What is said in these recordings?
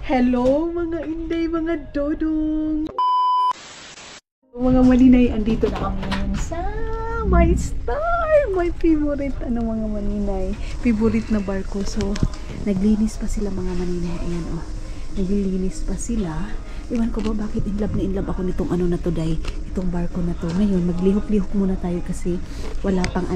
Hello mga inday, mga dodong! Mga maninay, andito na kami ngayon sa my star! My favorite, mga maninay. Favorite na barko. So, naglinis pa sila mga maninay. Ayan o. Naglilinis pa sila. Iwan ko ba bakit in love ako nitong na to, day. Itong barko na to. Ngayon, maglihok-lihok muna tayo kasi wala pang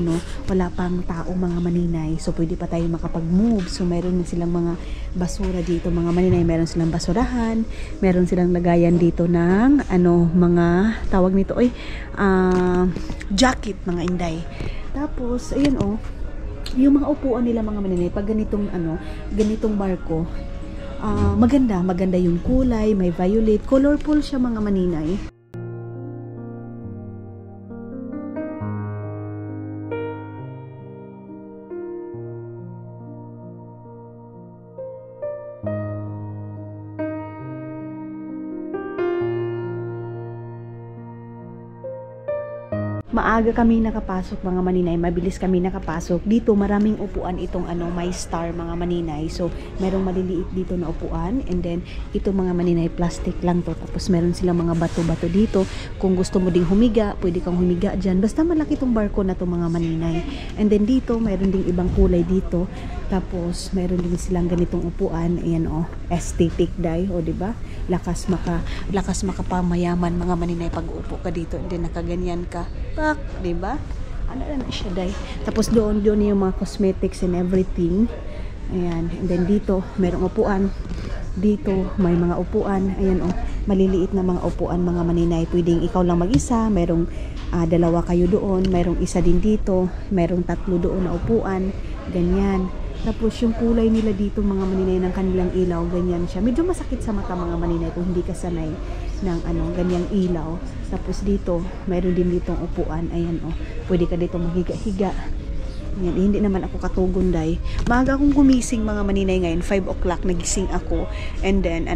tao mga maninay. So, pwede pa tayo makapag-move. So, meron na silang mga basura dito mga maninay. Meron silang basurahan. Meron silang lagayan dito ng mga tawag nito jacket mga inday. Tapos, ayun yung mga upuan nila mga maninay pag ganitong barko. Maganda yung kulay, may violet, colorful siya mga maninay. Maaga kami nakapasok mga maninay, mabilis kami nakapasok. Dito maraming upuan itong my star mga maninay. So, merong maliliit dito na upuan and then ito mga maninay plastic lang to. Tapos meron silang mga bato-bato dito. Kung gusto mo ding humiga, pwede kang humiga diyan. Basta malaki tong barko na to mga maninay. And then dito meron ding ibang kulay dito. Tapos meron din silang ganitong upuan. Ayan aesthetic day di ba? Lakas makapamayaman mga maninay pag uupo ka dito and then nakaganyan ka. Pak, di ba? Ano na siya day. Tapos doon yung mga cosmetics and everything. Ayan, and then dito merong upuan. Dito may mga upuan. Ayan maliliit na mga upuan mga maninay. Pwedeng ikaw lang mag-isa, merong dalawa kayo doon, merong isa din dito, merong tatlo doon na upuan. Ganyan. Tapos yung kulay nila dito mga maninay ng kanilang ilaw, ganyan siya. Medyo masakit sa mata mga maninay kung hindi ka sanay ng ganyang ilaw. Tapos dito, mayroon din ditong upuan. Ayan pwede ka dito maghiga-higa. Ayan, hindi naman ako katugon day. Maaga akong gumising mga maninay ngayon, 5 o'clock nagising ako. And then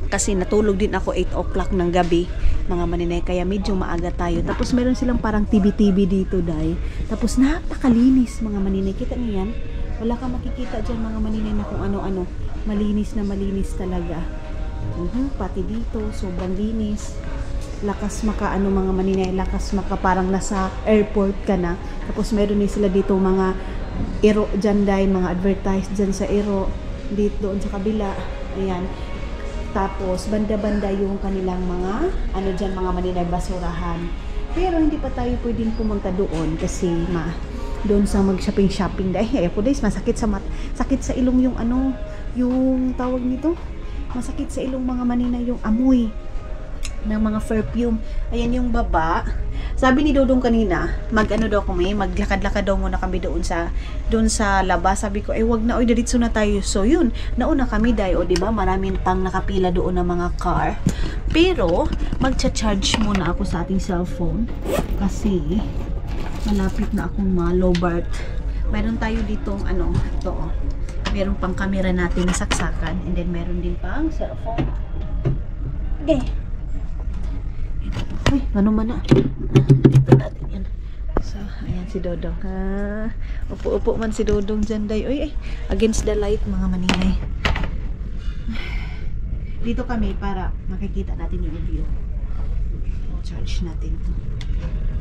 kasi natulog din ako 8 o'clock ng gabi mga maninay, kaya medyo maaga tayo. Tapos meron silang parang TV dito day. Tapos napakalinis mga maninay, kita niyo yan? Wala kang makikita dyan mga maninay na kung ano-ano. Malinis na malinis talaga. Pati dito, sobrang linis. Lakas mga maninay, lakas parang nasa airport ka na. Tapos meron din sila dito mga ero dyan day, mga advertise dyan sa ero. Dito doon sa kabila. Ayan. Tapos banda-banda yung kanilang mga dyan mga maninay, basurahan. Pero hindi pa tayo pwedeng pumunta doon kasi doon sa mag-shopping dahil ako guys, masakit sakit sa ilong yung yung tawag nito, masakit sa ilong mga maninay yung amoy ng mga perfume. Ayan yung baba. Sabi ni Dodong kanina, maglakad-lakad daw muna kami doon sa labas. Sabi ko, wag na, diretso na tayo. So yun, nauna kami dahil, di ba, maraming pang nakapila doon ng mga car. Pero magcha-charge muna ako sa ating cellphone kasi malapit na akong ma-lowbat. Meron tayo ditong ito meron pang camera natin na saksakan and then meron din pang cellphone. Okay. Uy, man na. Dito natin yan. So, ayan si Dodong. Upo-upo man si Dodong dyan day. Uy, against the light mga maninay. Dito kami para makikita natin yung view. Charge natin to.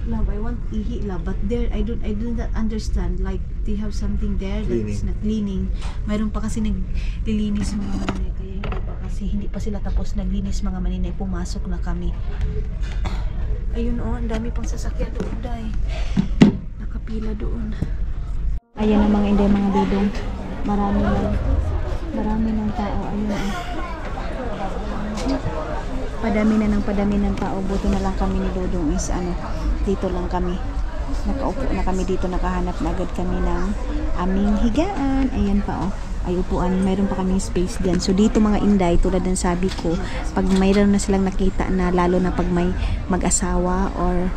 Love, I want ihi love, but there I do not understand, like they have something there that's not cleaning. Mayroon pa kasi naglilinis mga maninay, kaya hindi pa sila tapos naglinis mga maninay, pumasok na kami. Ayun ang dami pang sasakyan doon day. Nakapila doon. Ayan ang mga inday mga dudong. Marami ng tao. Ayun padami ng tao. Buto na lang kami ni Dodong is dito lang kami. Nakaupo na kami dito, nakahanap na agad kami ng aming higaan. Ayan pa ay upuan, mayroon pa kaming space diyan. So dito mga inday, tulad ng sabi ko, pag mayroon na silang nakita na, lalo na pag may mag-asawa or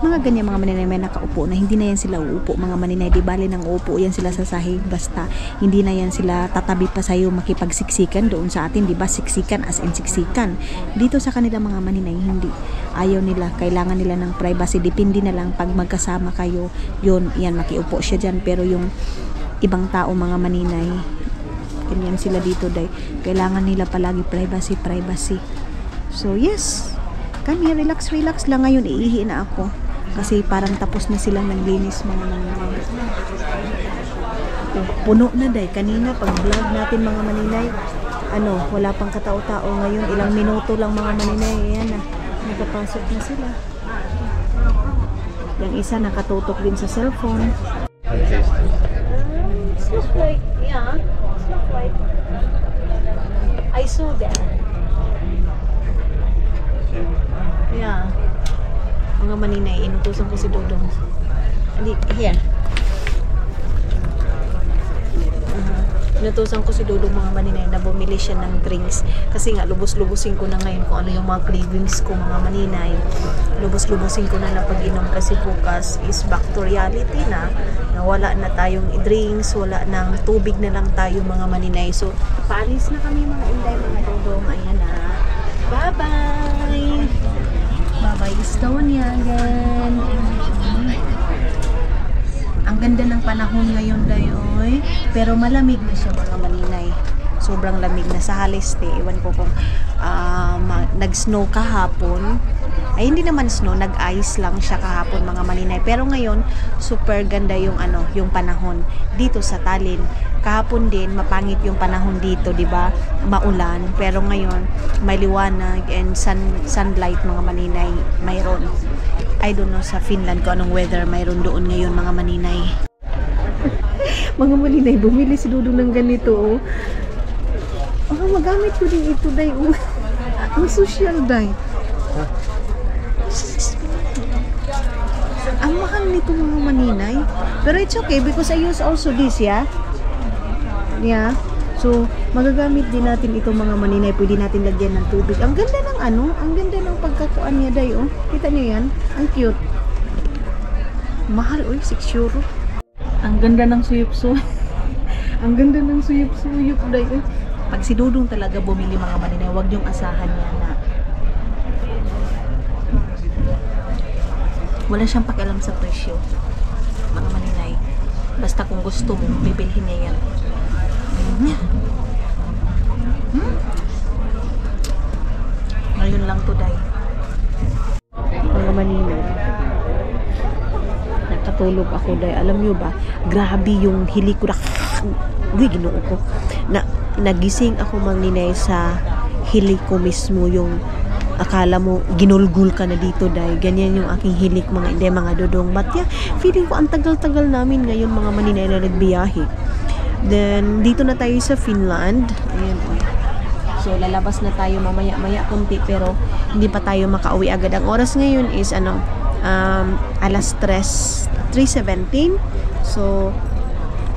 mga ganyan mga maninay may nakaupo na, hindi na yan sila uupo mga maninay, di bali nang uupo yan sila sa sahig, basta hindi na yan sila tatabi pa sa'yo makipagsiksikan. Doon sa atin, di ba, siksikan as in siksikan. Dito sa kanila mga maninay, hindi, ayaw nila, kailangan nila ng privacy. Depende na lang pag magkasama kayo, yun, yan, makiupo siya dyan. Pero yung ibang tao mga maninay, ganyan sila dito day. Kailangan nila palagi privacy. So yes, kami relax lang ngayon, iihi na ako. Kasi parang tapos na silang naglinis mga maninay. Puno na day. Kanina pag vlog natin mga maninay, wala pang katao-tao ngayon. Ilang minuto lang mga maninay. Ayan na, nakapasok na sila. Yung isa nakatutok din sa cellphone. It's not like, yeah, it's not like I saw that. Yeah. Mga maninay, inutusan ko si Dodong. Here. Inutusan ko si Dodong mga maninay na bumili siya ng drinks. Kasi nga, lubos-lubusin ko na ngayon kung ano yung mga cravings ko mga maninay. Lubos-lubusin ko na pag-inom kasi bukas is back to reality na wala na tayong drinks, wala nang tubig na lang tayo mga maninay. So, paalis na kami mga inday, mga Dodong. Ayan na. Bye-bye! Bye-bye, Estonia again. Ang ganda ng panahon ngayon dayoy, pero malamig na siya mga maninay. Sobrang lamig na sa Haliste. Iwan ko kung nag-snow kahapon. Ay hindi naman snow, nag-ice lang siya kahapon mga maninay. Pero ngayon, super ganda yung yung panahon dito sa Tallinn. Kahapon din mapangit yung panahon dito, 'di ba? Maulan, pero ngayon may liwanag and sunlight mga maninay. Mayroon. I don't know sa Finland kung anong weather mayroon doon ngayon mga maninay. Mga maninay, bumili si Dudong ng ganito. Magamit ko din ito day. Ang social day. Ang mahal nito mga maninay. Pero it's okay because I use also this, yeah? Yeah. So, magagamit din natin itong mga maninay. Pwede natin lagyan ng tubig. Ang ganda ng ang ganda ng pagkatuan niya day, oh. Kita niyo yan? Ang cute. Mahal, 6 euro. Ang ganda ng suyup-suyup. Ang ganda ng suyup-suyup day, oh. Pag si Dudong talaga bumili mga maninay, huwag niyong asahan niya na wala siyang pakialam sa presyo. Mga maninay. Basta kung gusto mo, bibilhin niya yan. Ngayon lang to day. Mga maninay. Nakatulog ako day. Alam niyo ba, grabe yung hili ko na ginoo ko. Nagising ako maninay sa hili ko mismo, yung akala mo ginulgul ka na dito day. Ganyan yung aking hilik mga Dodong. But yeah, feeling ko ang tagal-tagal namin ngayon mga maninay na nagbiyahe. Then dito na tayo sa Finland. Ayan. So lalabas na tayo mamaya-maya konti, pero hindi pa tayo makauwi agad. Ang oras ngayon is alas 3:17. So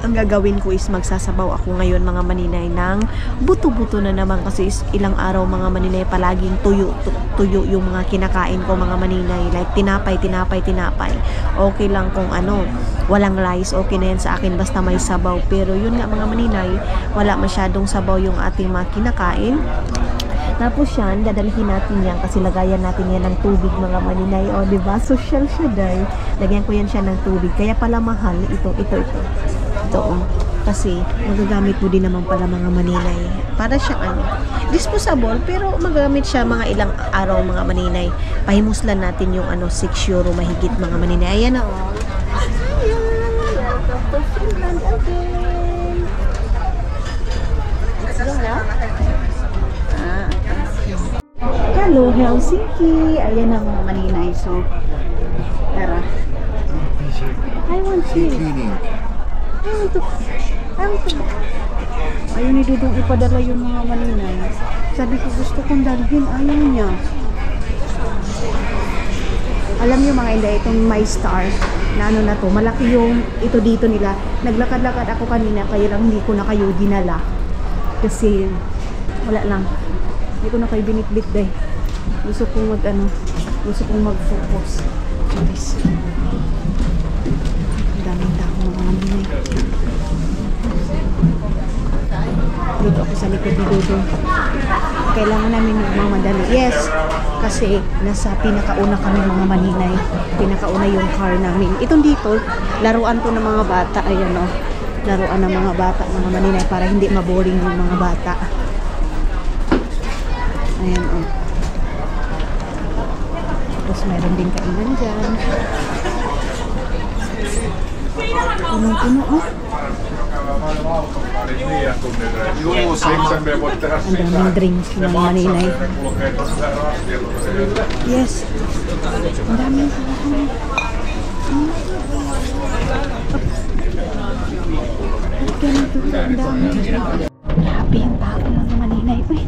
ang gagawin ko is magsasabaw ako ngayon mga maninay ng buto-buto na naman, kasi ilang araw mga maninay palaging tuyo yung mga kinakain ko mga maninay, like tinapay. Okay lang kung walang rice, okay na yan sa akin basta may sabaw. Pero yun nga mga maninay, wala masyadong sabaw yung ating mga kinakain. Tapos yan, dadalhin natin yan kasi lagayan natin yan ng tubig mga maninay. O diba, social siya day. Lagyan ko yan siya ng tubig, kaya pala mahal ito. Kasi magagamit mo din naman pala mga maninay. Para siyang disposable, pero magagamit siya mga ilang araw mga maninay. Pahimuslan natin yung 6 euro mahigit mga maninay. Ayan na welcome to Finland again. Hello Helsinki. Ayan na mga maninay. So tara. I want cheese. Ayaw ni Dudong ipadala yung mga maninay. Sabi ko gusto kong dalhin, ayaw niya. Alam niyo mga inday, itong My Star na na to, malaki yung ito dito nila. Naglakad-lakad ako kanina, kaya lang hindi ko na kayo dinala. Kasi wala lang. Hindi ko na kayo binitbit day. Gusto kong mag-focus. Please. Daming tao mga maninay. Dito ako sa likod ni Dudong. Kailangan namin magmamadali. Yes, kasi nasa pinakauna kami mga maninay. Pinakauna yung car namin. Itong dito, laruan to ng mga bata. Ayan o. laruan ng mga bata, mga maninay, para hindi maboring yung mga bata. Ayan, oh. Tapos meron din kainan dyan. Punong-puno, oh. Ang daming drinks ng maninay. Yes. Ang daming ganito, ang daming. Grabe yung tao ng maninay. Uy,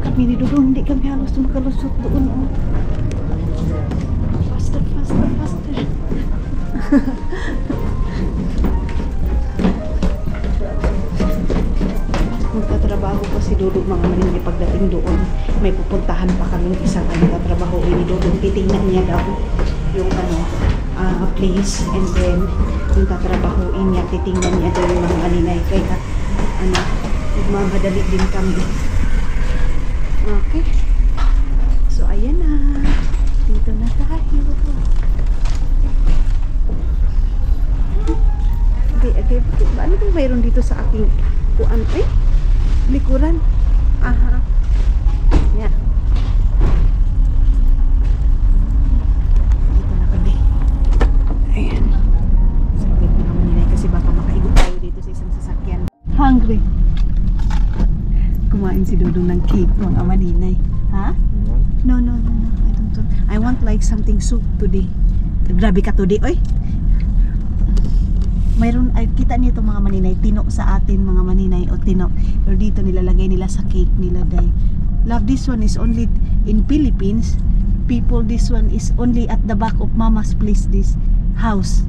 kami ni Dudong, hindi kami halos makalusot doon. Oh. Faster, faster, faster. Magtatrabaho pa si Dudong, mga maninay. Pagdating doon, may pupuntahan pa kami isang tatrabaho ni Dudong. Titingnan niya daw yung place, and then yung tatrabahoin niya, titingnan niya daw yung mga maninay. Kaya magmamadali din kami. Okay, so ayan na, dito na tayo. Okay, ano bang mayroon dito sa aking kuan? Ay, likuran. Aha. Yeah. Dito na kami. Ayan. Saglit mga maninay kasi baka makaigop tayo dito sa isang sasakyan. Hungry. Kumain si Dudong ng cake, mga maninay. Ha? No. I want like something soup today. Grabe ka today, oy. Mayroon, ay, kita niyo itong mga maninay, tino sa atin mga maninay, o tino. Pero dito nilalagay nila sa cake nila, day. Love, this one is only in Philippines. People, this one is only at the back of Mama's place, this house.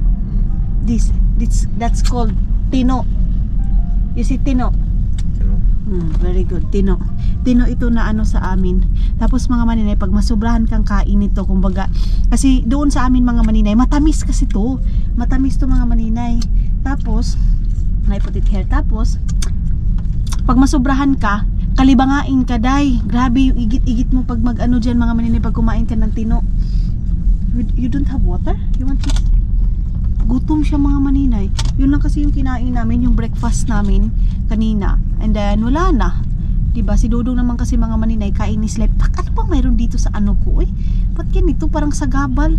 That's called tino. You see tino? Very good, tino. Tino ito na sa amin. Tapos mga maninay, pag masubrahan kang kain nito, kumbaga, kasi doon sa amin mga maninay, matamis kasi to. Matamis to mga maninay. Tapos, I put it here. Tapos, pag masubrahan ka, kalibangain ka, day. Grabe yung igit-igit mo pag dyan mga maninay, pag kumain ka ng tino. You don't have water? You want to? Gutom siya mga maninay. Yun lang kasi yung kinain namin, yung breakfast namin kanina. And then wala na. Diba? Si Dudong naman kasi mga maninay, kain ni Slep. Ano bang mayroon dito sa ko? Ba't yan ito? Parang sagabal.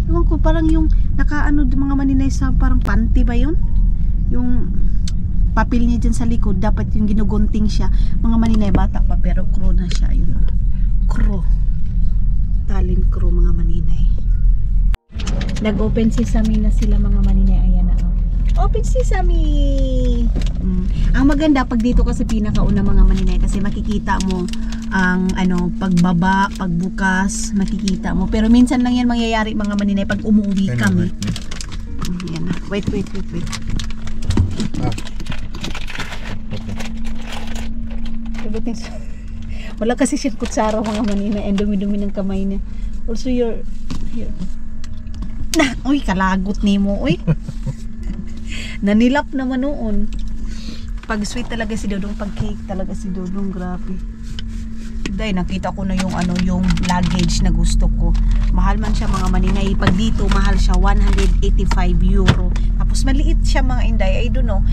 Ewan ko, parang yung mga maninay sa parang panty ba yun? Yung papel niya dyan sa likod, dapat yung ginugunting siya. Mga maninay, bata pa, pero crew na siya. Yun. Crew. Talent crew mga maninay. Nag-open sesame na sila mga maninay. Ayan na. Open sesame! Ang maganda pag dito kasi pinakauna mga maninay, kasi makikita mo ang pagbaba, pagbukas, makikita mo. Pero minsan lang yan mangyayari mga maninay pag umuwi kami. Ayan na. Wait. Okay. Wala kasi siyang kutsara mga maninay. Ang dumi-dumi ng kamay niya. Also here. Uy, kalagot ni mo, uy. Nanilap naman noon. Pag sweet talaga si Dudong, pag cake talaga si Dudong, grabe. Dahil nakita ko na yung luggage na gusto ko. Mahal man siya mga maninay. Pag dito, mahal siya 185 euro. Tapos maliit siya mga inday. I don't know.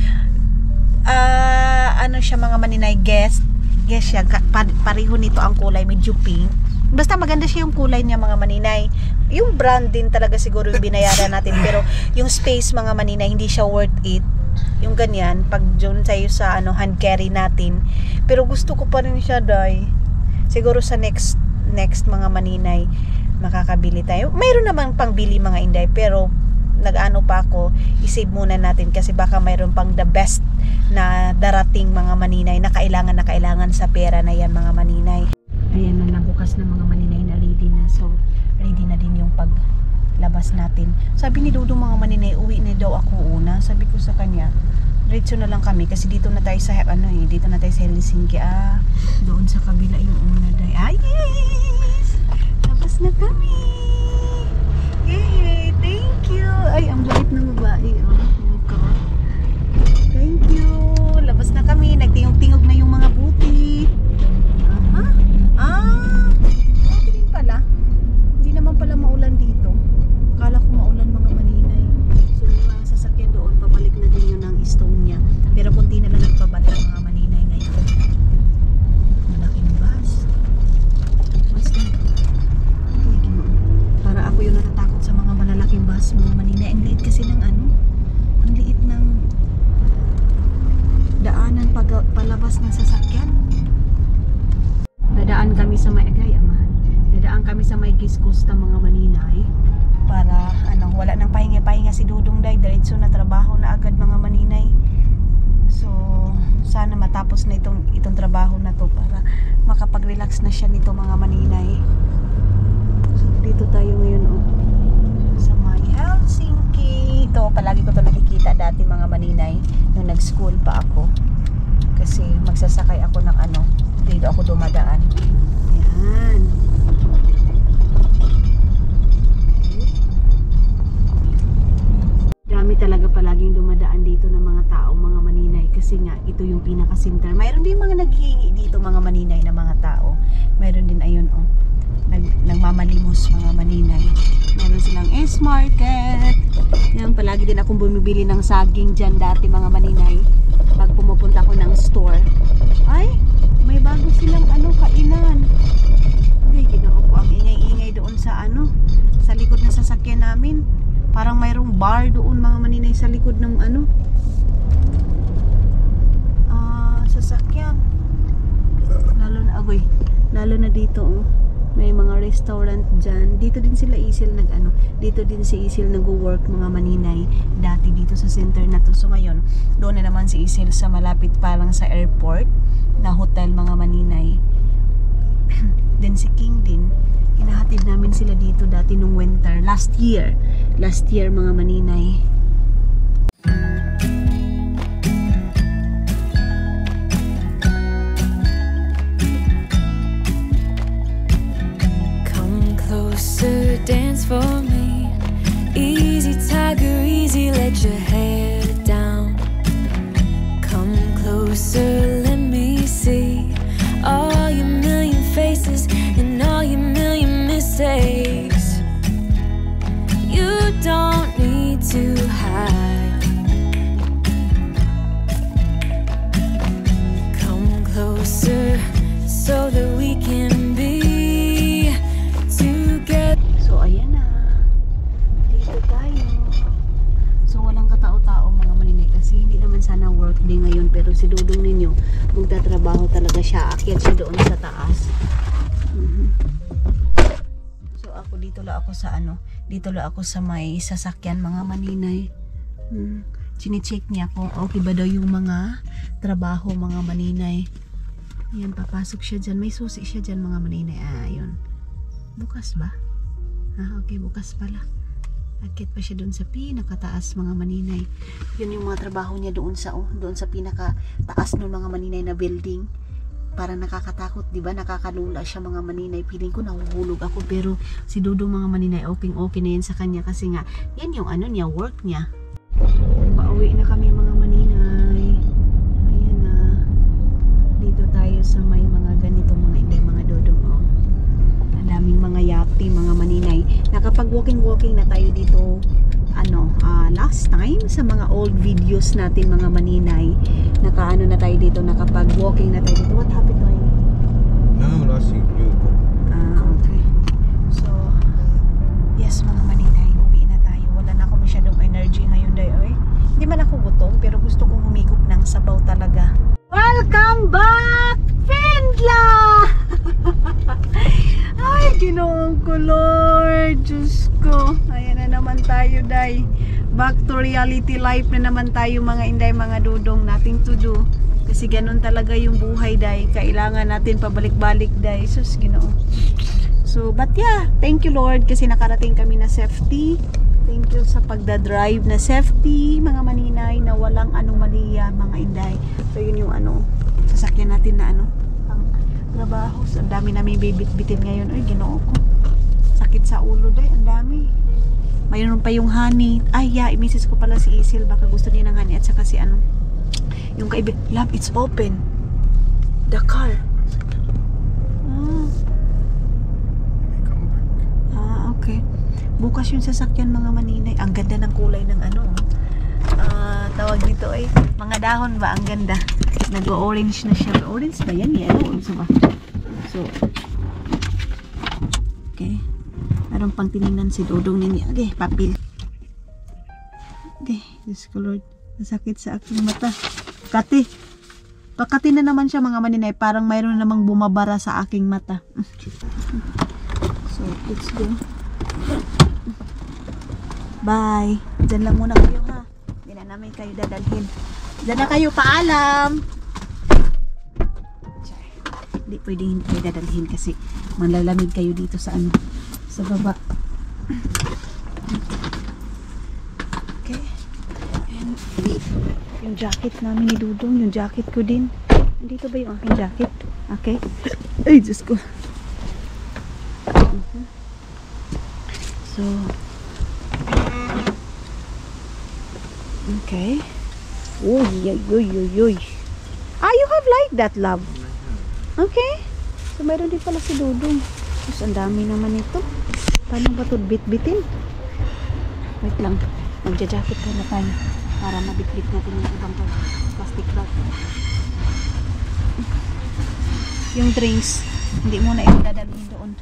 Siya mga maninay, guess siya. Pareho nito ang kulay, medyo pink. Basta maganda siya yung kulay niya mga maninay. Yung brand din talaga siguro yung binayaran natin. Pero yung space mga maninay, hindi siya worth it. Yung ganyan, pag dyan tayo sa hand carry natin. Pero gusto ko pa rin siya, day. Siguro sa next mga maninay, makakabili tayo. Mayroon naman pang bili mga inday. Pero nag-ano pa ako, isave muna natin. Kasi baka mayroon pang the best na darating mga maninay na kailangan sa pera na yan mga maninay. Ayan na, bukas na mga maninay na ready na. So, ready na din yung paglabas natin. Sabi ni Dudong mga maninay, uwi na daw ako una. Sabi ko sa kanya, diretso na lang kami. Kasi dito na tayo sa, dito na tayo sa Helsinki. Doon sa kabila yung una day. Yes! Labas na kami! Yay! Thank you! Ay, ang bait ng babae. Thank you! Labas na kami. Nagtingog-tingog na yung mga buti. Okay din pala. Hindi naman pala maulan dito. Kala ko maulan mga maninay. So yung mga sasakyan doon, pabalik na din yun ng Stone matapos na itong trabaho na to para makapag-relax na siya nito mga maninay. So, dito tayo ngayon sa may Helsinki. Ito, palagi ko to nakikita dati mga maninay nung nag-school pa ako. Kasi magsasakay ako ng dito ako dumadaan. Ayan. Dami talaga palaging dumadaan dito ng mga tao, mga maninay, kasi nga ito yung pinaka-center. Mayroon din mga naghihingi dito mga maninay na mga tao. Mayroon din ayun nagmamalimos mga maninay. Meron silang S-Market. Yan, palagi din akong bumibili ng saging dyan dati mga maninay. Pag pumupunta ko ng store, ay, may bago silang kainan. Okay, ginoo ko ang ingay-ingay doon sa sa likod ng sasakyan namin. Parang mayroong bar doon mga maninay sa likod ng sasakyan. Lalo na dito may mga restaurant dyan. Dito din sila Isil dito din si Isil nag-work mga maninay dati dito sa center na to. So ngayon, doon na naman si Isil sa malapit parang sa airport na hotel mga maninay. Then si King din, hinahatid namin sila dito dati nung winter, last year mga maninay. Closer, dance for me. Easy, tiger, easy, let your hair down. Come closer, let me see all your million faces and all your million mistakes. You don't need to hide. Come closer so that we can be. So ayan na, dito tayo. So walang katao-tao mga maninay kasi hindi naman sana work day ngayon, pero si Dudong ninyo magtatrabaho talaga siya. Akyat siya doon sa taas. So ako dito lang ako sa may sasakyan mga maninay. Chine-check niya kung okay ba daw yung mga trabaho mga maninay. Ayan, papasok siya dyan, may susi siya dyan mga maninay. Ayun, bukas ba? Okay, bukas pala. Akit pa siya doon sa pinakataas mga maninay. Yun yung mga trabaho niya doon sa pinakataas ng mga maninay na building. Parang nakakatakot, di ba? Nakakalula siya mga maninay. Feeling ko nahuhulog ako, pero si Dudong mga maninay okay na yan sa kanya kasi nga yan yung niya, work niya. Pauwi na kami mga maninay. Ayan na. Dito tayo sa may mga ganitong mga inday mga Dudong. Daming mga yapi, mga maninay. Nakapag walking na tayo dito last time sa mga old videos natin mga maninay. Na tayo dito, nakapag walking na tayo dito. What happened to you? No, last week you go. Okay. So, yes mga maninay, uwi na tayo. Wala na ako masyadong energy ngayon day. Hindi man ako gutom, pero gusto kong humigop ng sabaw talaga. Welcome back, Fendla! Ay, Ginoong ko, Lord. Diyos ko. Ayan na naman tayo, day. Back to reality life na naman tayo, mga inday, mga Dudong. Nothing to do. Kasi ganun talaga yung buhay, day. Kailangan natin pabalik-balik, day. Sus, Ginoo. So, but yeah, thank you, Lord. Kasi nakarating kami na safety. Thank you sa pagdadrive na safety, mga maninay, na walang anomalya, mga inday. So, yun yung sasakyan natin na trabaho. So, ang dami namin bibit-bitin ngayon. Ay, Ginoo ko. Sakit sa ulo day. Ang dami. Mayroon pa yung honey. Ay, i-message ko pala si Isil. Baka gusto niya ng honey. At saka si yung love, it's open. The car. Okay. Bukas yung sasakyan mga maninay. Ang ganda ng kulay ng tawag nito ay mga dahon ba? Ang ganda. Nag-orange na siya. Orange ba yan? Yellow? So, okay. Meron pang tinignan si Dudong ninyo. Okay, papel. Okay, Diyos ko Lord. Nasakit sa aking mata. Kati. Pakati na naman siya mga maninay. Parang mayroon namang bumabara sa aking mata. So, let's go. Bye. Diyan lang muna kayo ha. Hindi na namin kayo dadalhin. Diyan na kayo. Paalam. Hindi pwedeng hindi kayo dadalhin kasi malalamig kayo dito sa ano, sa baba. Okay. And yung jacket namin ni Dudong, yung jacket ko din. Nandito ba yung aking jacket? Okay. Ay, Diyos ko. So, okay. Uy, uy, uy, uy, uy. Ah, you have like that, love. Okay. So, mayroon din pala si Dudong. Tapos, ang dami naman ito. Paano ba ito bit-bitin? Wait lang. Magja-jacket ko na tayo para mabit-bit natin yung ibang plastic bag. Yung drinks, hindi mo na yung dadalhin doon.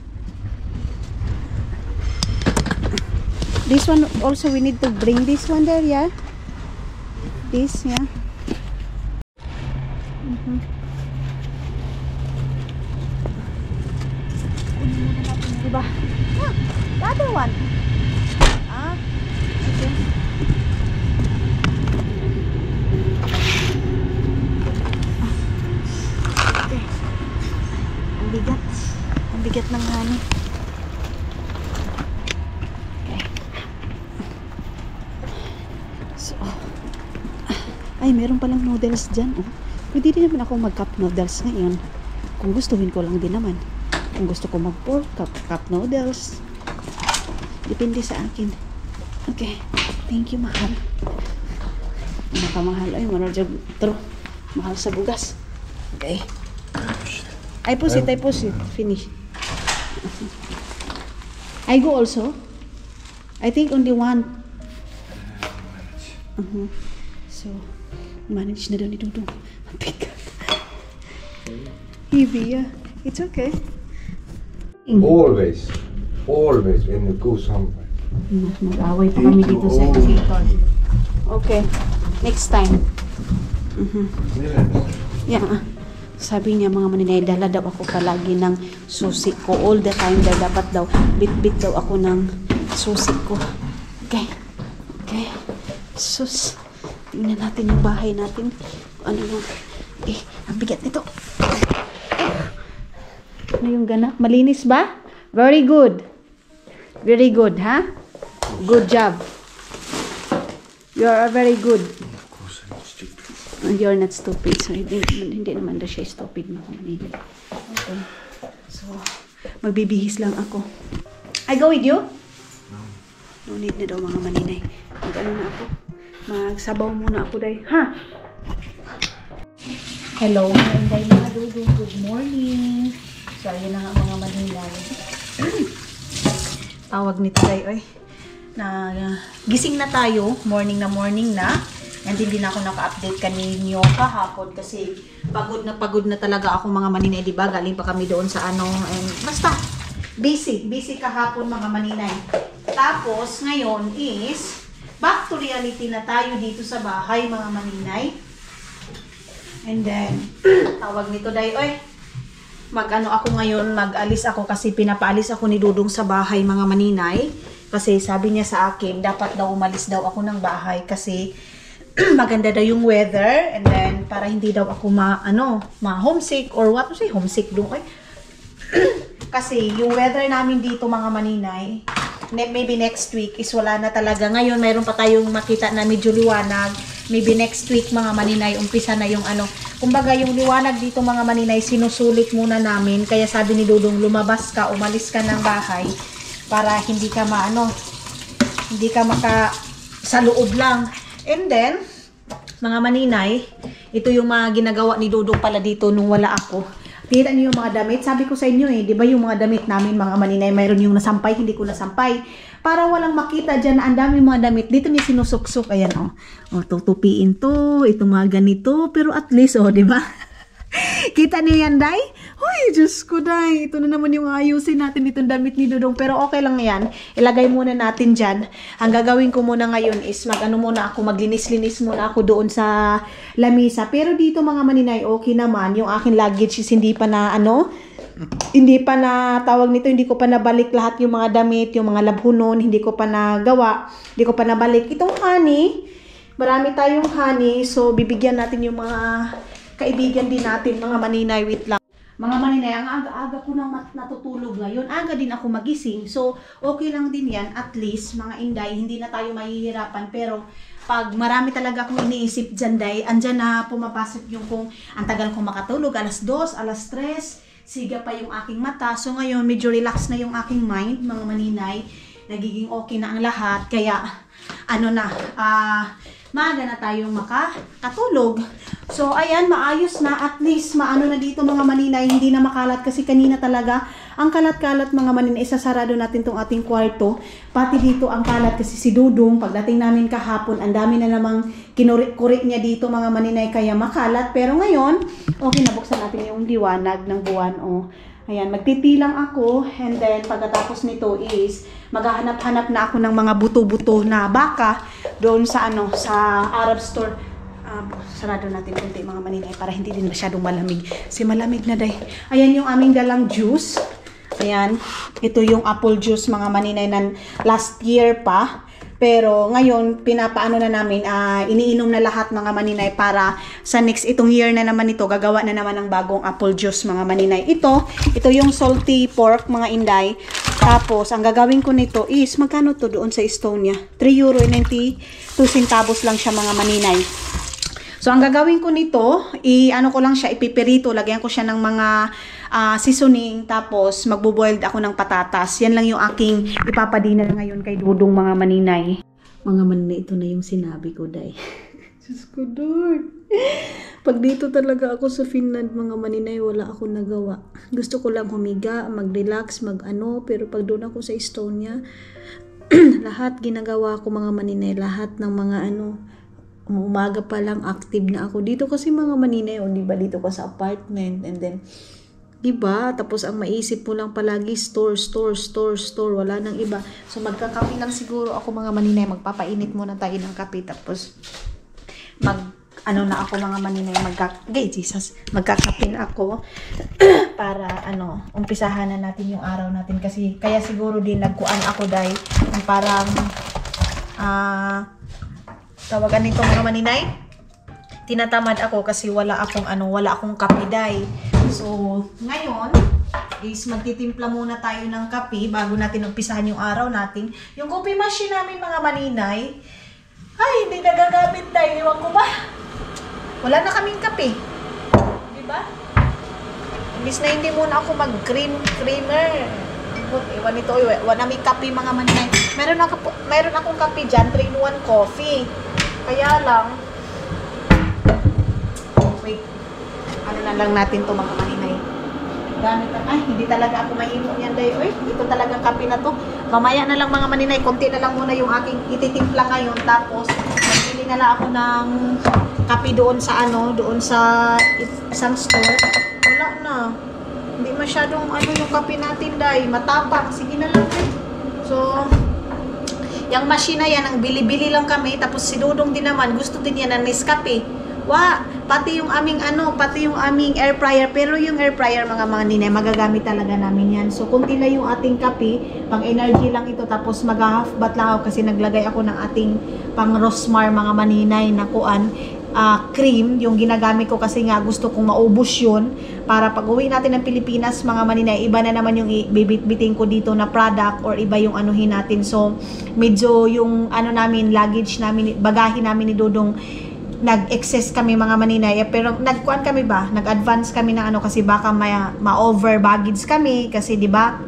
This one also, we need to bring this one there, yeah? This, yeah. Diba? Ah, the other one. Ah, okay. Okay. Ang bigat. Ang bigat ng hani. Okay. So, ay, meron palang noodles dyan. Oh. Pwede din naman ako mag-cup noodles ngayon. Kung gustuhin ko lang din naman. Kung gusto ko mag-pork, cup noodles. Depende sa akin. Okay. Thank you, mahal. Nakamahal. Ay, marajag. True. Mahal sa bugas. Okay. I push it. Finish. I go also. I think only one. So, manage na daw ni Dudong. Bigat. Heavy, yeah. It's okay. Always when you go somewhere. Mag-away pa kami dito sa elevator. Okay. Next time. Yeah. Sabi niya mga maninay, dala daw ako palagi ng susi ko. All the time dapat daw, bit-bit daw ako ng susi ko. Okay. Okay. Sus. Tingnan natin yung bahay natin. Ano yung, ang bigat nito. Ano yung ganap? Malinis ba? Very good. Very good, ha? Good job. You are very good. Of course I'm stupid. You're not stupid. So, hindi naman daw siya stupid. Okay. So, magbibihis lang ako. I go with you? No need na daw mga maninay. Mag-ano na ako? Magsabaw muna ako dahi. Ha? Hello, mga Dudong. Good morning. So, ayun na nga mga maninay. Tawag nito dahi, oy. Gising na tayo. Morning na. And hindi na ako naka-update kaninyo kahapon kasi pagod na talaga ako mga maninay, diba? Galing pa kami doon sa ano. And basta, busy kahapon mga maninay. Tapos, ngayon is, back to reality na tayo dito sa bahay mga maninay. And then, tawag nito dahi, oy. Mag-ano ako ngayon, mag-alis ako kasi pinapaalis ako ni Dudong sa bahay mga maninay. Kasi sabi niya sa akin, dapat daw umalis daw ako ng bahay kasi maganda daw yung weather. And then, para hindi daw ako ma-homesick or what to say, homesick doon. Kasi yung weather namin dito mga maninay, maybe next week is wala na talaga. Ngayon, mayroon pa tayong makita na medyo liwanag. Maybe next week mga maninay, umpisa na yung ano. Kumbaga yung liwanag dito mga maninay, sinusulit muna namin. Kaya sabi ni Dudong, lumabas ka, umalis ka ng bahay para hindi ka hindi ka sa loob lang. And then, mga maninay, ito yung mga ginagawa ni Dudong pala dito nung wala ako. Kita niyo yung mga damit. Sabi ko sa inyo di ba yung mga damit namin mga maninay, mayroon yung nasampay, hindi ko nasampay. Para walang makita dyan na ang dami mga damit. Dito niya sinusuksok. Ayan, tutupiin to. Ito mga ganito. Pero at least, di ba? Kita niyo yan, Day? Uy, Diyos ko, Day. Ito na naman yung ayusin natin itong damit ni Dudong. Pero okay lang yan. Ilagay muna natin dyan. Ang gagawin ko muna ngayon is maglinis-linis muna ako doon sa lamisa. Pero dito mga maninay, okay naman. Yung akin luggage is hindi pa na tawag nito, hindi ko pa nabalik lahat yung mga damit, yung mga labhunon, hindi ko pa nagawa, hindi ko pa nabalik. Itong honey, marami tayong honey, so bibigyan natin yung mga kaibigan din natin, mga maninay, wait lang. Mga maninay, ang aga-aga ko nang natutulog ngayon. Aga din ako magising. So, okay lang din yan. At least, mga inday, hindi na tayo mahihirapan. Pero, pag marami talaga akong iniisip dyan, day, andyan na pumapasok yung kung ang tagal ko makatulog. Alas 2, alas 3, siga pa yung aking mata. So, ngayon, medyo relax na yung aking mind, mga maninay. Nagiging okay na ang lahat. Kaya, maaga na tayong makatulog. So, ayan, maayos na. At least, maano na dito mga maninay, hindi na makalat. Kasi kanina talaga, ang kalat-kalat mga maninay, isasarado natin tong ating kwarto. Pati dito ang kalat kasi si Dudong, pagdating namin kahapon, ang dami na namang kinurik-kurik niya dito mga maninay, kaya makalat. Pero ngayon, okay, nabuksan natin yung liwanag ng buwan. Oh. Ayan, magtitilang ako, and then pagkatapos nito is maghahanap-hanap na ako ng mga buto-buto na baka doon sa sa Arab store. Sarado natin konti mga maninay para hindi din masyadong malamig. Kasi malamig na day. Ayan yung aming dalang juice. Ayan, ito yung apple juice mga maninay na last year pa. Pero ngayon, pinapaano na namin, iniinom na lahat mga maninay para sa next itong year na naman ito, gagawa na naman ng bagong apple juice mga maninay. Ito yung salty pork mga inday. Tapos, ang gagawin ko nito is, magkano to doon sa Estonia? €3.92 lang siya mga maninay. So, ang gagawin ko nito, ko lang siya, ipipirito, lagyan ko siya ng mga seasoning, tapos magbo-boiled ako ng patatas. Yan lang yung aking ipapadina ngayon kay Dudong mga maninay. Mga maninay, ito na yung sinabi ko, day. Diyos ko, Lord. Pag dito talaga ako sa Finland, mga maninay, wala akong nagawa. Gusto ko lang humiga, mag-relax, pero pag doon ako sa Estonia, lahat ginagawa ko mga maninay, lahat ng mga umaga pa lang active na ako. Dito kasi mga maninay, diba, dito ko sa apartment, and then, diba, tapos ang maisip mo lang palagi, store, wala nang iba. So, magkakape lang siguro ako mga maninay, magpapainit muna tayo ng kape, tapos, ako mga maninay, magkakape na ako, para, umpisahan na natin yung araw natin, kasi, kaya siguro din nagkuan ako dahil, parang, tawagan nito mga maninay, tinatamad ako kasi wala akong kape day. So, ngayon is magtitimpla muna tayo ng kape bago natin umpisahan yung araw natin. Yung coffee machine namin mga maninay, hindi nagagamit day. Ewan ko ba? Wala na kaming kape. Diba? Imbis na hindi muna ako mag-creamer. Ewan ito, wala may kape mga maninay. Meron akong kape dyan, 3-in-1 coffee. Kaya lang, wait, na lang natin to mga maninay. Hindi talaga ako mahimo yan day. Ito talagang kape na to. Mamaya na lang mga maninay, konti na lang muna yung aking ititimpla ngayon. Tapos, magbili na lang ako ng kape doon sa isang store. Wala na. Hindi masyadong yung kape natin day. Matapang. Sige na lang day. So, yung machine na yan, ang bili-bili lang kami. Tapos si Dudong din naman, gusto din yan ng Nescafe. Pati yung aming air fryer. Pero yung air fryer mga maninay, magagamit talaga namin yan. So, kunti lang yung ating kape. Pang energy lang ito. Tapos mag-half bath lang ako kasi naglagay ako ng ating pang Rosmar mga maninay na cream. Yung ginagamit ko kasi nga gusto kong maubos yun. Para pag uwi natin ng Pilipinas mga maninay, iba na naman yung bibit-biting ko dito na product or iba yung anuhin natin. So, medyo yung luggage namin, bagahe namin ni Dudong, nag-excess kami mga maninay. Pero nag-kuan kami ba? Nag-advance kami na kasi baka ma-over baggage kami. Kasi diba,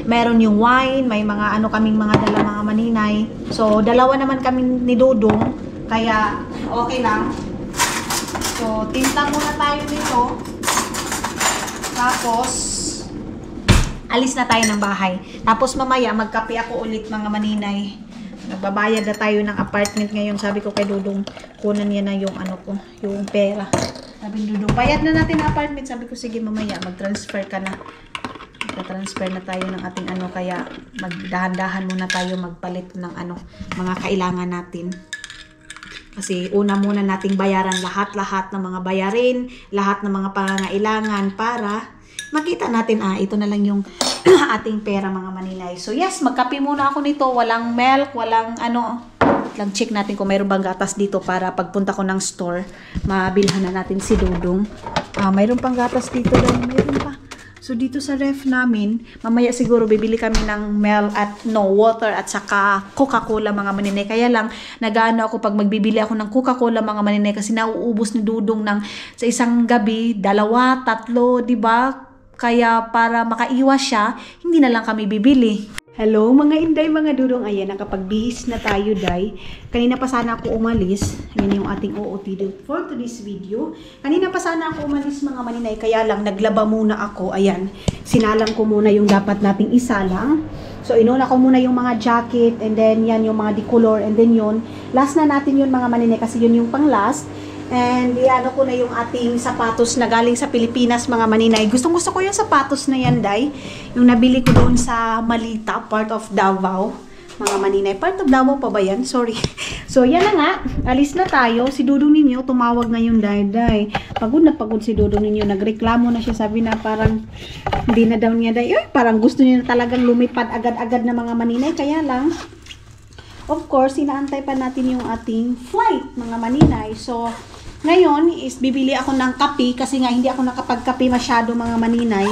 meron yung wine, may mga kaming mga dala mga maninay. So, dalawa naman kami ni Dudong. Kaya, okay lang. So, timpla muna tayo nito. Tapos, alis na tayo ng bahay. Tapos, mamaya, magkape ako ulit mga maninay. Nagbabayad na tayo ng apartment ngayon. Sabi ko kay Dudong, kunan niya na yung yung pera. Sabi ni Dudong, bayad na natin ang apartment. Sabi ko, sige mamaya, mag-transfer ka na. Magta-transfer na tayo ng ating kaya magdahan-dahan muna tayo magpalit ng mga kailangan natin. Kasi una muna nating bayaran lahat-lahat ng mga bayarin, lahat ng mga pangangailangan para makita natin, ito na lang yung ating pera mga maninay. So yes, magkape muna ako nito. Walang milk, walang lang check natin kung mayroon bang gatas dito para pagpunta ko ng store, mabilhan na natin si Dudong. Mayroon pang gatas dito dahil mayroon pa. So dito sa ref namin, mamaya siguro bibili kami ng water at saka Coca-Cola mga maninay. Kaya lang, nag-ano ako pag magbibili ako ng Coca-Cola mga maninay kasi nauubos ni Dudong sa isang gabi, 2, 3, di ba? Kaya para makaiwas siya, hindi na lang kami bibili. Hello mga inday, mga dudong. Ayan, nakapagbihis na tayo, day. Kanina pa sana ako umalis. Ayan yung ating OOTD for today's video. Kanina pa sana ako umalis mga maninay. Kaya lang, naglaba muna ako. Ayan, sinalang ko muna yung dapat nating isalang. So, inuna ko muna yung mga jacket. And then, yan yung mga decolor. And then yun, last na natin yun mga maninay. Kasi yun yung pang last. And iano ko na yung ating sapatos na galing sa Pilipinas mga maninay. Gustong gusto ko yung sapatos na yan, day. Yung nabili ko doon sa Malita, part of Davao. Mga maninay, part of Davao pa ba yan? Sorry. So yan na nga, alis na tayo. Si Dudong ninyo tumawag ngayon, day. Pagod na pagod si Dudong ninyo. Nagreklamo na siya, sabi na parang hindi na daw niya, day. Parang gusto niya na talagang lumipad agad-agad na mga maninay. Kaya lang, of course, inaantay pa natin yung ating flight mga maninay. So ngayon is bibili ako ng kape kasi nga hindi ako nakapagkape masyado mga maninay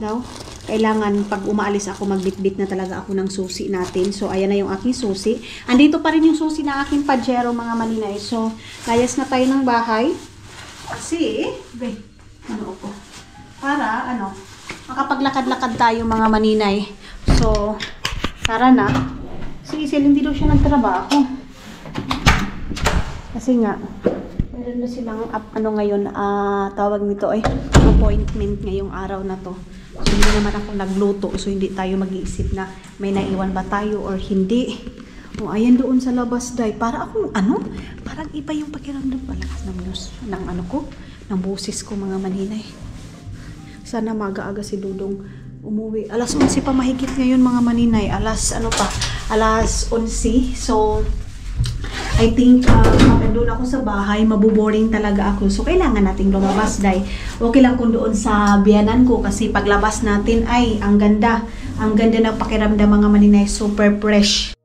daw. Kailangan pag umaalis ako magbitbit na talaga ako ng susi natin. So ayan na yung aking susi. Andito pa rin yung susi na aking pajero mga maninay. So layas na tayo ng bahay. Kasi para makapaglakad-lakad tayo mga maninay. So tara na. Si Isil hindi daw siya nagtrabaho. Kasi nga meron na silang ngayon, tawag nito ay appointment ngayong araw na to. So hindi naman ako nagluto, so hindi tayo mag-iisip na may naiwan ba tayo or hindi. O ayan doon sa labas, day. Para akong parang iba yung pakiramdam palakas ng news ng boses ko mga maninay. Sana maaga-aga si Dudong umuwi. Alas 11 pa mahigit ngayon mga maninay. Alas 11. So I think doon ako sa bahay, mabuboring talaga ako. So, kailangan nating lumabas, day. Okay lang kung doon sa biyanan ko kasi paglabas natin ay ang ganda. Ang ganda ng pakiramdam mga maninay, super fresh.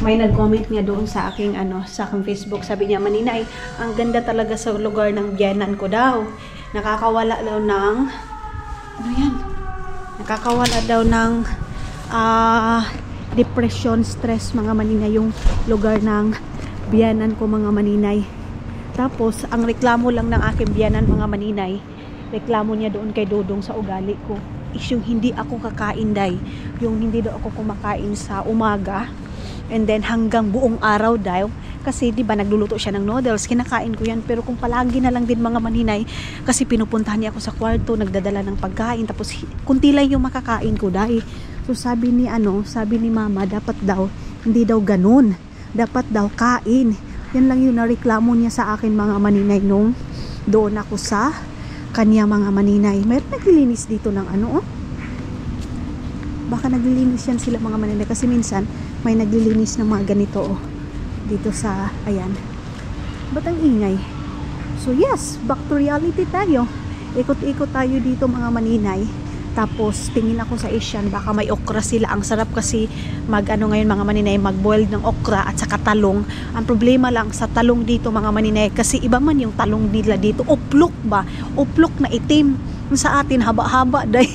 May nag-comment niya doon sa aking sa aking Facebook. Sabi niya, maninay, ang ganda talaga sa lugar ng biyanan ko daw. Nakakawala daw ng Nakakawala daw ng depression, stress mga maninay yung lugar ng biyanan ko mga maninay. Tapos ang reklamo lang ng aking biyanan mga maninay, reklamo niya doon kay Dudong sa ugali ko is yung hindi ako kakain, day. Yung hindi daw ako kumakain sa umaga and then hanggang buong araw daw. Kasi di ba nagluluto siya ng noodles, kinakain ko yan. Pero kung palagi na lang din mga maninay, kasi pinupuntahan niya ako sa kwarto, nagdadala ng pagkain, tapos kunti lang yung makakain ko, day. So sabi ni mama, dapat daw hindi daw ganun, dapat daw kain. Yan lang yung nareklamo niya sa akin mga maninay nung doon ako sa kanya mga maninay. Mayroon naglilinis dito ng baka naglilinis yan sila mga maninay kasi minsan may naglilinis ng mga ganito dito sa ayan. Ba't ang ingay? So yes, back to reality tayo. Ikot-ikot tayo dito mga maninay. Tapos tingin ako sa Asian, baka may okra sila. Ang sarap kasi ngayon mga maninay, mag-boiled ng okra at saka talong. Ang problema lang sa talong dito mga maninay, kasi iba man yung talong nila dito. Uplok ba? Uplok na itim. Sa atin haba-haba day.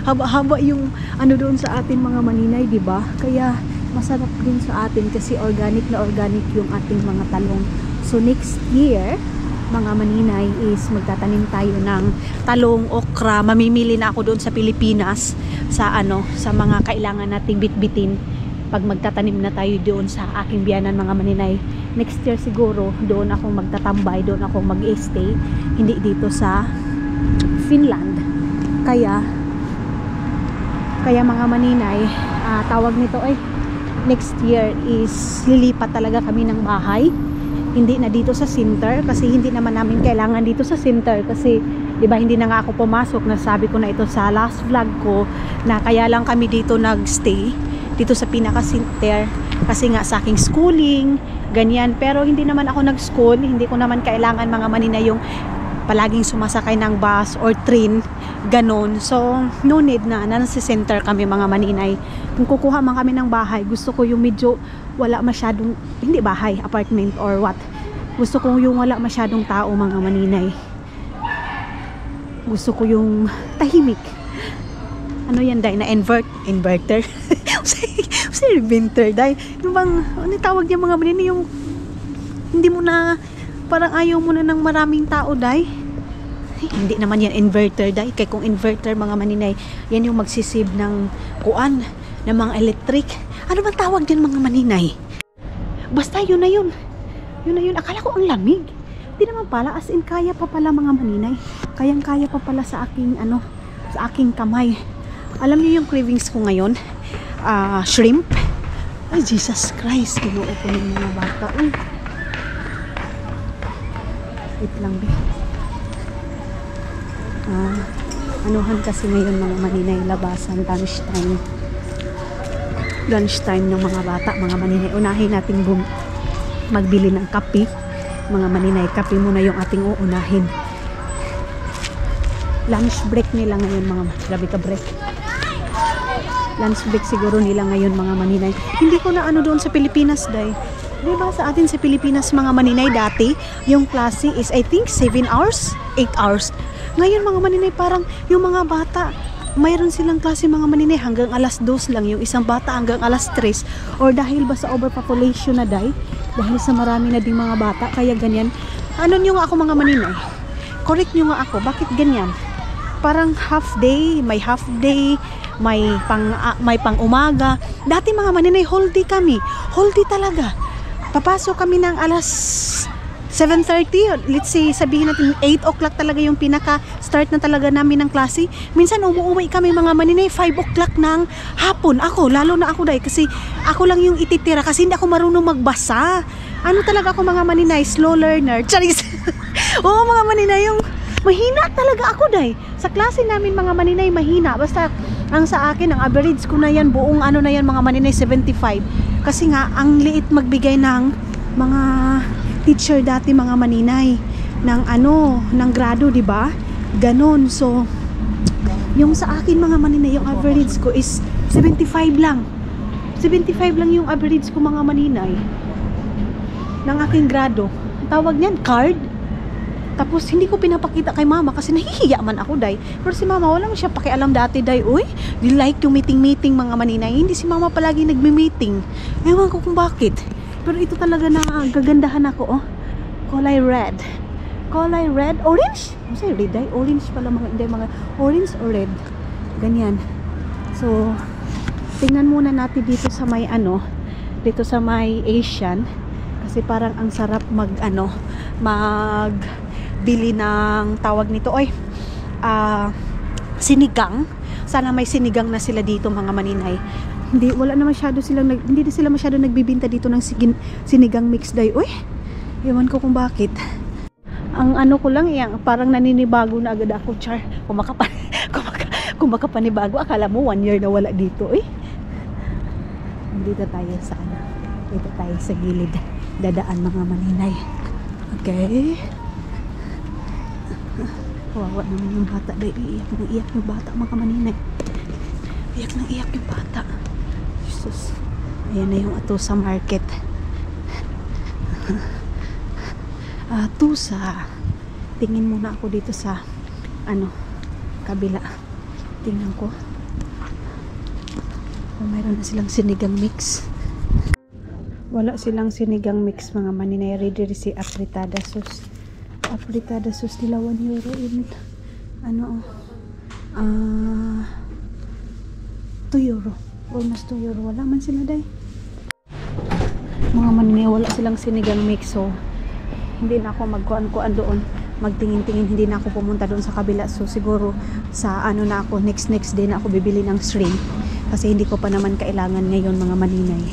Haba-haba yung doon sa atin mga maninay, di ba? Kaya masarap din sa atin kasi organic na organic yung ating mga talong. So next year mga maninay is magtatanim tayo ng talong, okra. Mamimili na ako doon sa Pilipinas sa mga kailangan nating bitbitin pag magtatanim na tayo doon sa aking biyanan mga maninay. Next year siguro doon ako magtatambay, doon ako mag-stay, hindi dito sa Finland. Kaya mga maninay, tawag nito ay next year is lilipat talaga kami ng bahay. Hindi na dito sa center kasi hindi naman namin kailangan dito sa center kasi di ba hindi na nga ako pumasok. Nasabi ko na ito sa last vlog ko na kaya lang kami dito nagstay dito sa pinaka center kasi nga sa aking schooling ganyan. Pero hindi naman ako nag-school, hindi ko naman kailangan mga maninay yung palaging sumasakay ng bus or train ganon. So no need na nasa center kami mga maninay. Kung kukuha man kami ng bahay, gusto ko yung medyo wala masyadong, hindi bahay, apartment or what, gusto ko yung wala masyadong tao mga maninay. Gusto ko yung tahimik. Ano yan, day? Na inverter? Kasi inverter, day. Yung bang, ano tawag niya mga maninay? Yung, hindi mo na, parang ayaw mo na ng maraming tao, day. Hindi naman yan inverter, day. Kaya kung inverter, mga maninay, yan yung magsisave ng kuan, ng mga electric. Ano bang tawag dyan, mga maninay? Basta yun na yun. Yun na yun. Akala ko ang lamig. Hindi naman pala, as in kaya pa pala mga maninay. Kayang-kaya pa pala sa aking ano, sa aking kamay. Alam niyo yung cravings ko ngayon? Shrimp. Ay, Jesus Christ, kinuo ko ng mga bata. Uy. Wait lang, be. Anuhan kasi ngayon mga maninay, labasan, lunchtime. Lunchtime ng mga bata, mga maninay. Unahin natin magbili ng kape. Mga maninay, kape muna yung ating uunahin. Lunch break nila ngayon, mga grabe ka break. Lunch break siguro nila ngayon, mga maninay. Hindi ko na ano doon sa Pilipinas, day. Diba sa atin sa Pilipinas, mga maninay, dati yung klase is I think 7 hours, 8 hours. Ngayon, mga maninay, parang yung mga bata, mayroon silang klase, mga maninay, hanggang alas 2 lang, yung isang bata hanggang alas 3. Or dahil ba sa overpopulation na, day, dahil sa marami na ding mga bata, kaya ganyan. Ano nyo nga ako, mga maninay? Correct nyo nga ako, bakit ganyan? Parang half day, may pang umaga. Dati mga maninay, whole day kami. Whole day talaga. Papasok kami ng alas 7:30. Let's say, sabihin natin 8 o'clock talaga yung pinaka-start na talaga namin ng klase. Minsan umuwi kami mga maninay 5 o'clock ng hapon. Ako, lalo na ako, day, kasi ako lang yung ititira kasi hindi ako marunong magbasa. Ano talaga ako, mga maninay? Slow learner. Charis! Oo, mga maninay, yung mahina talaga ako, day. Sa klase namin, mga maninay, mahina. Basta, ang sa akin, ang average ko na yan, buong ano na yan, mga maninay, 75. Kasi nga, ang liit magbigay ng mga teacher dati, mga maninay, ng ano, ng grado, di ba? Ganon. So, yung sa akin, mga maninay, yung average ko is 75 lang. 75 lang yung average ko, mga maninay, ng aking grado. Tawag niyan, card. Tapos, hindi ko pinapakita kay mama kasi nahihiya man ako, day. Pero si mama, wala man siya pakialam dati, day. Uy, di like yung meeting-meeting, mga maninay. Hindi si mama palagi nagme-meeting. Ewan ko kung bakit. Pero ito talaga na gagandahan ako, oh. Kulay red. Kulay red. Orange? Masay red, day. Orange pala, mga, hindi, mga orange or red. Ganyan. So, tingnan muna natin dito sa may, ano, dito sa may Asian. Kasi parang ang sarap bili ng tawag nito, oy, sinigang. Sana may sinigang na sila dito, mga maninay. Hindi sila masyado nagbibinta dito ng sinigang mix, day. Uy, ewan ko kung bakit. Ang ano ko lang, parang naninibago na agad ako, char. Kumakapanibago. Akala mo 1 year na wala dito, eh. Dito tayo sa ano. Dito tayo sa gilid. Dadaan, mga maninay. Okay. Kawawa naman yung bata, day. Iiyak yung bata, mga maninay. Iyak yung bata. Jesus. Ayan na yung Atusa Market. Atusa. Tingin muna ako dito sa ano, kabila. Tingnan ko kung mayroon na silang sinigang mix. Wala silang sinigang mix, mga maninay. Ready si afritada sauce. Afritada sauce nila 1 euro in ano, 2 euro. Almost 2 euro. Wala man sila, day. Mga maninay, wala silang sinigang mix. So, hindi na ako magkuan-kuan doon. Magtingin-tingin. Hindi na ako pumunta doon sa kabila. So, siguro sa ano na ako, next day na ako bibili ng shrimp. Kasi hindi ko pa naman kailangan ngayon, mga maninay.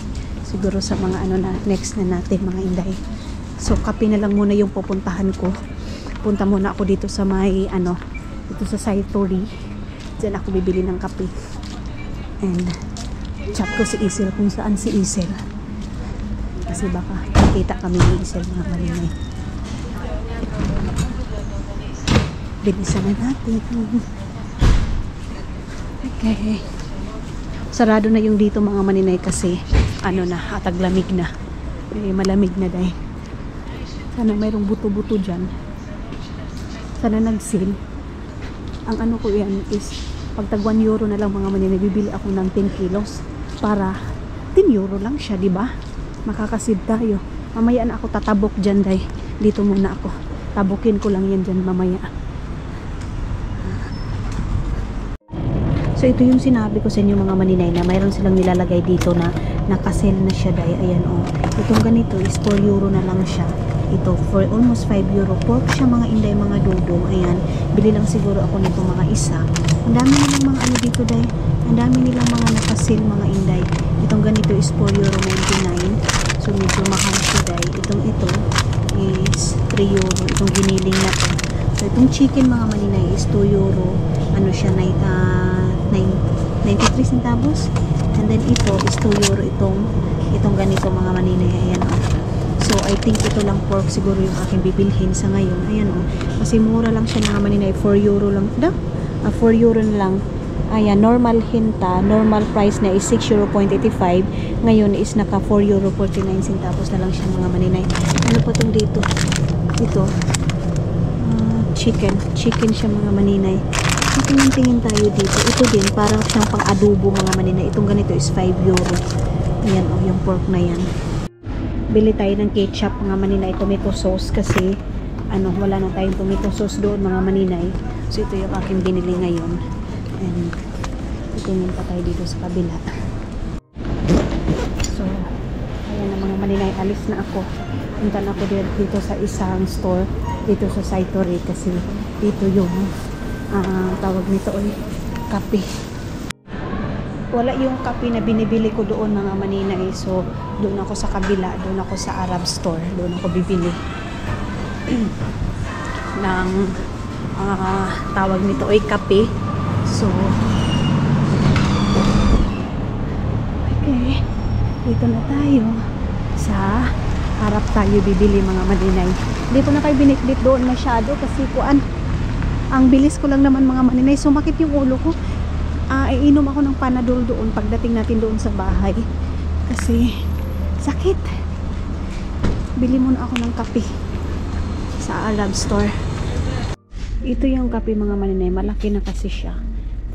Siguro sa mga ano na, next na natin, mga inday. So, kape na lang muna yung pupuntahan ko. Punta muna ako dito sa may, ano, dito sa Saitori. Diyan ako bibili ng kape. And, chat ko si Isel kung saan si Isel. Kasi baka nakita kami ni Isel, mga maninay. Bilisan na natin. Okay. Sarado na yung dito, mga maninay, kasi ano na, taglamig na. Malamig na, dahil. Sana mayroong buto-buto dyan. Sana nag-seal. Ang ano ko yan is, pag tag 1 euro na lang mga maninay, bibili ako ng 10 kilos. Para 10 euro lang siya, di ba? Makakasib tayo. Mamaya na ako tatabok dyan, day. Dito muna ako. Tabukin ko lang yan dyan mamaya. So ito yung sinabi ko sa inyo mga maninay na mayroon silang nilalagay dito na nakasell na siya, day. Ayan oh. Itong ganito is 4 euro na lang siya. Ito for almost 5 euro. Pork siya mga inday, mga dudong. Ayan. Bili lang siguro ako nito mga isa. Ang dami nilang mga ano dito, day. Ang dami nilang mga nakasell mga inday. Itong ganito is 4 euro 99. So medyo mahal siya, day. Ito is 3 euro. Itong giniling na to. So itong chicken mga maninay is 2 euro. Ano siya, 93 centavos. And then ito is 2 euro itong ganito mga maninay. Ayan o. So I think ito lang pork siguro yung aking bibilhin sa ngayon. Ayan o. Kasi mura lang siya mga maninay. 4 euro lang. 4 euro na lang. Ayan, normal hinta. Normal price na is 6 euro 85. Ngayon is naka 4 euro 49 centavos na lang siya mga maninay. Ano pa itong dito? Ito. Chicken siya mga maninay. Tingin tayo dito. Ito din, parang siyang pang adobo mga maninay. Itong ganito is 5 euro. Ayan o, yung pork na yan. Bili tayo ng ketchup mga maninay, tomato sauce kasi wala na tayong tomato sauce doon mga maninay. So ito yung aking binili ngayon. And tingin pa tayo dito sa kabila. So ayan na mga maninay, alis na ako. Punta na ako dito sa isang store dito sa Saitore kasi dito yung tawag nito ay kape. Wala yung kape na binibili ko doon mga maninay. So doon ako sa kabila, doon ako sa Arab store, doon ako bibili ng tawag nito ay kape. So okay, dito na tayo sa harap tayo bibili mga maninay. Hindi ko na kayo binitbit doon masyado kasi ang bilis ko lang naman mga maninay. Sumakit yung ulo ko. Iinom ako ng Panadol doon pagdating natin doon sa bahay kasi sakit. Bili muna ako ng kape sa Arab store. Ito yung kape mga maninay, malaki na kasi siya.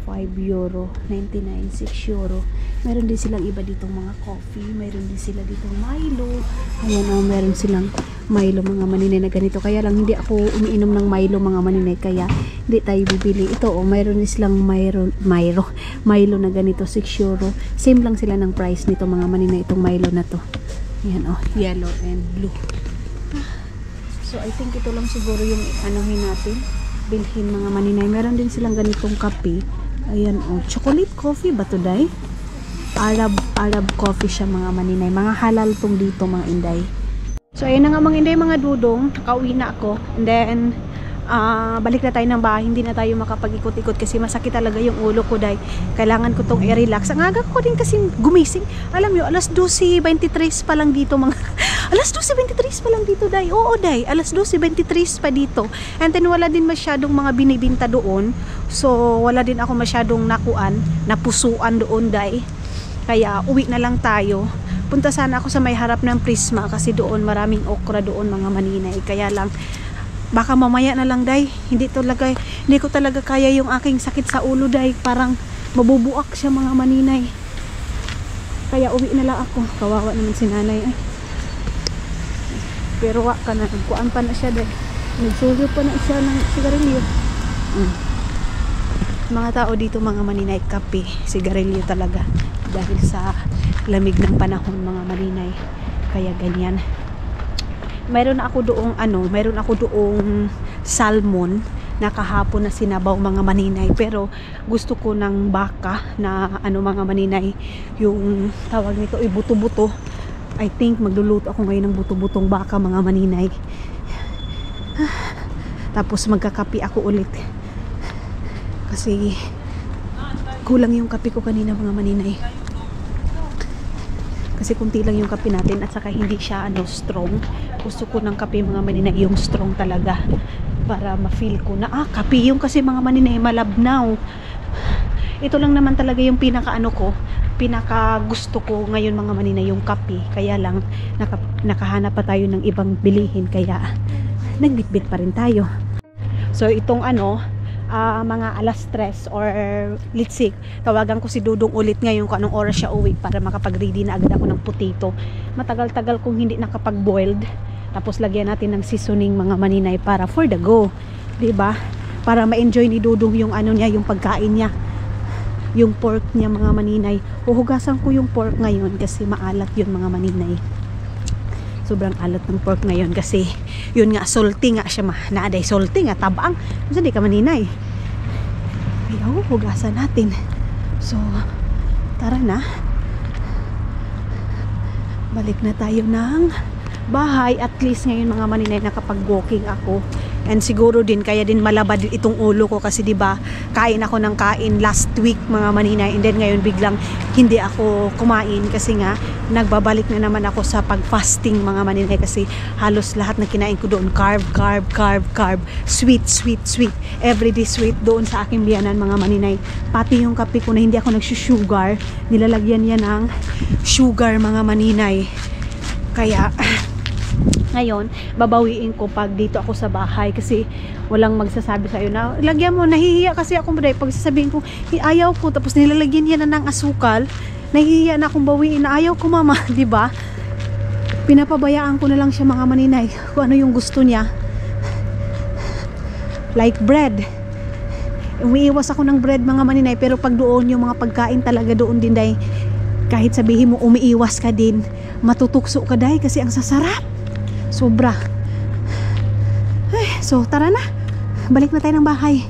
5 euro 99, 6 euro. Meron din silang iba ditong mga coffee, meron din sila ditong Milo. Ayan o, meron silang Milo mga maninay na ganito. Kaya lang hindi ako umiinom ng Milo mga maninay, kaya hindi tayo bibili. Ito o, meron din silang Milo na ganito, 6 euro. Same lang sila ng price nito mga maninay, itong Milo na to. Ayan o, yellow and blue. So I think ito lang siguro yung anuhin natin, bilhin mga maninay. Meron din silang ganitong kape. Ayan o, chocolate coffee ba to, day? Arab coffee siya mga maninay. Mga halal tong dito mga inday. So ayun na nga mga inday, mga dudong, nakauwi na ako. And then balik na tayo ng bahay. Hindi na tayo makapag-ikot-ikot kasi masakit talaga yung ulo ko, day. Kailangan ko tong i-relax. Ang aga ko din kasi gumising. Alam nyo, alas 12:23 pa lang dito mga alas 12:23 pa lang dito, day. Oo, day. Alas 12:23 pa dito. And then wala din masyadong mga binibinta doon. So wala din ako masyadong napusuan doon, day. Kaya uwi na lang tayo. Punta sana ako sa may harap ng Prisma kasi doon maraming okra doon mga maninay. Kaya lang baka mamaya na lang, day. Hindi ko talaga kaya yung aking sakit sa ulo, day. Parang mabubuak siya mga maninay. Kaya uwi na lang ako. Kawawa naman si nanay. Ay. Pero wak ka na. Kuan pa na siya, day. Nagsuyo pa na siya ng sigarilyo. Mga tao dito mga maninay, kape, sigarilyo talaga. Dahil sa lamig ng panahon mga maninay. Kaya ganyan. Mayroon ako doong salmon na kahapon na sinabaw mga maninay, pero gusto ko ng baka na mga maninay, yung tawag nito ay buto-buto. I think magluluto ako ngayon ng buto-butong baka mga maninay. Tapos magkakapi ako ulit kasi kulang yung kape ko kanina mga maninay. Kasi kunti lang yung kape natin at saka hindi siya strong. Gusto ko ng kape mga maninay yung strong talaga para ma-feel ko na kape yung kasi mga maninay malabnaw. Ito lang naman talaga yung pinaka gusto ko ngayon mga maninay, yung kape. Kaya lang nakahanap pa tayo ng ibang bilihin kaya nagbitbit pa rin tayo. So itong mga alas 3 or litsik, tawagan ko si Dudong ulit ngayon kung anong oras siya uwi para makapag-ready na agad ako ng potato. Matagal-tagal kong hindi nakapag-boiled. Tapos lagyan natin ng seasoning mga maninay para for the go, 'di ba? Para ma-enjoy ni Dudong yung ano niya, yung pagkain niya. Yung pork niya mga maninay. Huhugasan ko yung pork ngayon kasi maalat yun mga maninay. Sobrang alat ng pork ngayon kasi yun nga, salty nga siya, naaday salty nga, tabang. Kasi di ka maninay. Ayaw, hugasan natin. So, tara na. Balik na tayo ng bahay. At least ngayon mga maninay nakapag-walking ako. And siguro din kaya din malabad itong ulo ko kasi 'di ba kain ako ng kain last week mga maninay, and then ngayon biglang hindi ako kumain kasi nga nagbabalik na naman ako sa pag-fasting mga maninay kasi halos lahat na kinain ko doon carb, sweet, everyday sweet doon sa aking biyanan mga maninay. Pati yung kape ko na hindi ako nagsusugar, nilalagyan yan ng sugar mga maninay. Kaya ngayon, babawiin ko pag dito ako sa bahay kasi walang magsasabi sa'yo na lagyan mo, nahihiya kasi ako pag sasabihin ko ayaw ko, tapos nilalagyan yan na ng asukal, nahihiya na akong bawiin na ayaw ko mama, di ba? Pinapabayaan ko na lang siya mga maninay kung ano yung gusto niya. Like bread, umiiwas ako ng bread mga maninay, pero pag doon yung mga pagkain talaga doon din day, kahit sabihin mo umiiwas ka din, matutukso ka day kasi ang sasarap. Sobra. Ay, so tara na. Balik na tayo ng bahay.